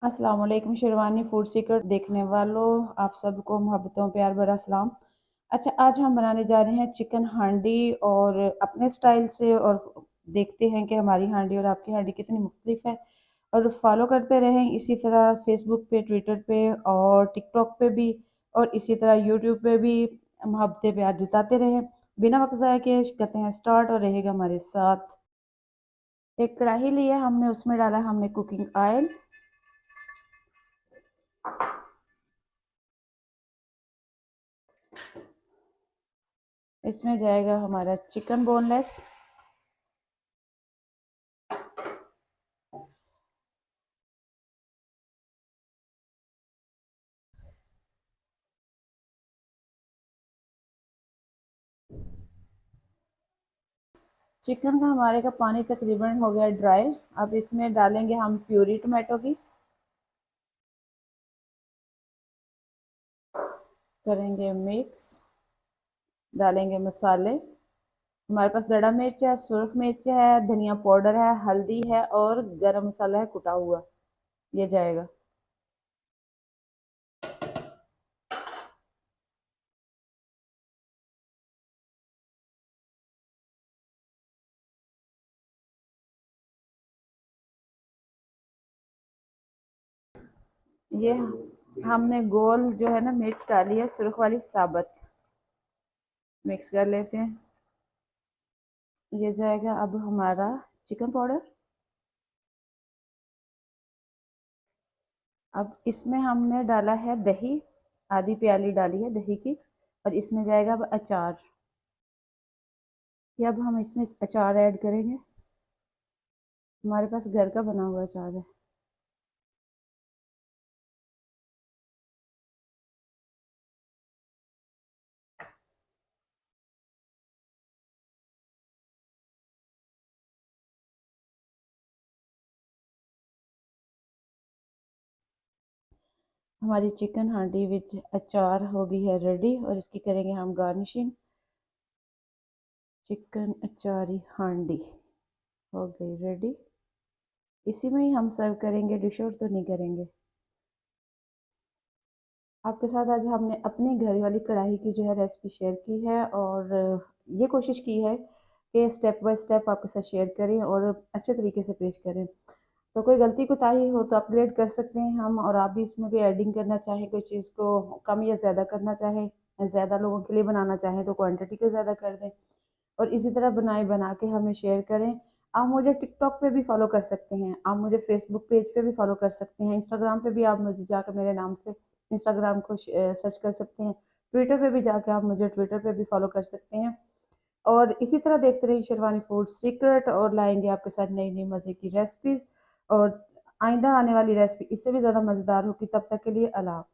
अस्सलाम वालेकुम sherwani food secret देखने वालों, आप सबको मोहब्बतों प्यार भरा सलाम। अच्छा, आज हम बनाने जा रहे हैं चिकन हांडी और अपने स्टाइल से, और देखते हैं कि हमारी हांडी और आपकी हांडी कितनी मुख्तलिफ है। और फॉलो करते रहें इसी तरह फेसबुक पे, ट्विटर पे और टिकटॉक पे भी, और इसी तरह यूट्यूब पे भी मोहब्बतें प्यार जताते रहें। बिना वक्त ज़ाया किए करते हैं स्टार्ट, और रहेगा हमारे साथ। एक कढ़ाई लिया हमने, उसमें डाला हमने कुकिंग ऑयल। इसमें जाएगा हमारा चिकन बोनलेस। चिकन का हमारे का पानी तकरीबन हो गया ड्राई। अब इसमें डालेंगे हम प्यूरी टमाटो की, करेंगे मिक्स। डालेंगे मसाले। हमारे पास दड़ा मिर्च है, सुरख मिर्च है, धनिया पाउडर है, हल्दी है और गरम मसाला है कुटा हुआ, ये जाएगा। ये हमने गोल जो है ना मिर्च डाली है, सुरख वाली साबुत। मिक्स कर लेते हैं। ये जाएगा अब हमारा चिकन पाउडर। अब इसमें हमने डाला है दही, आधी प्याली डाली है दही की। और इसमें जाएगा अब अचार। ये अब हम इसमें अचार ऐड करेंगे। हमारे पास घर का बना हुआ अचार है। हमारी चिकन हांडी विच अचार हो गई है रेडी, और इसकी करेंगे हम गार्निशिंग। चिकन अचारी हांडी हो गई रेडी। इसी में ही हम सर्व करेंगे, डिश आउट तो नहीं करेंगे। आपके साथ आज हमने अपनी घर वाली कढ़ाई की जो है रेसिपी शेयर की है, और ये कोशिश की है कि स्टेप बाय स्टेप आपके साथ शेयर करें और अच्छे तरीके से पेश करें। तो कोई गलती कोताही हो तो अपग्रेड कर सकते हैं हम, और आप भी इसमें कोई एडिंग करना चाहें, कोई चीज़ को कम या ज़्यादा करना चाहें, ज़्यादा लोगों के लिए बनाना चाहें तो क्वांटिटी को ज़्यादा कर दें। और इसी तरह बना के हमें शेयर करें। आप मुझे टिकटॉक पे भी फॉलो कर सकते हैं, आप मुझे फेसबुक पेज पे भी फॉलो कर सकते हैं, इंस्टाग्राम पे भी आप मुझे जाकर मेरे नाम से इंस्टाग्राम को सर्च कर सकते हैं। ट्विटर पे भी जाकर आप मुझे ट्विटर पे भी फॉलो कर सकते हैं। और इसी तरह देखते रहिए शेरवानी फूड सीक्रेट, और लाएंगे आपके साथ नई नई मज़े की रेसिपीज़। और आइंदा आने वाली रेसिपी इससे भी ज़्यादा मज़ेदार होगी। तब तक के लिए अल्लाह हाफ़िज़।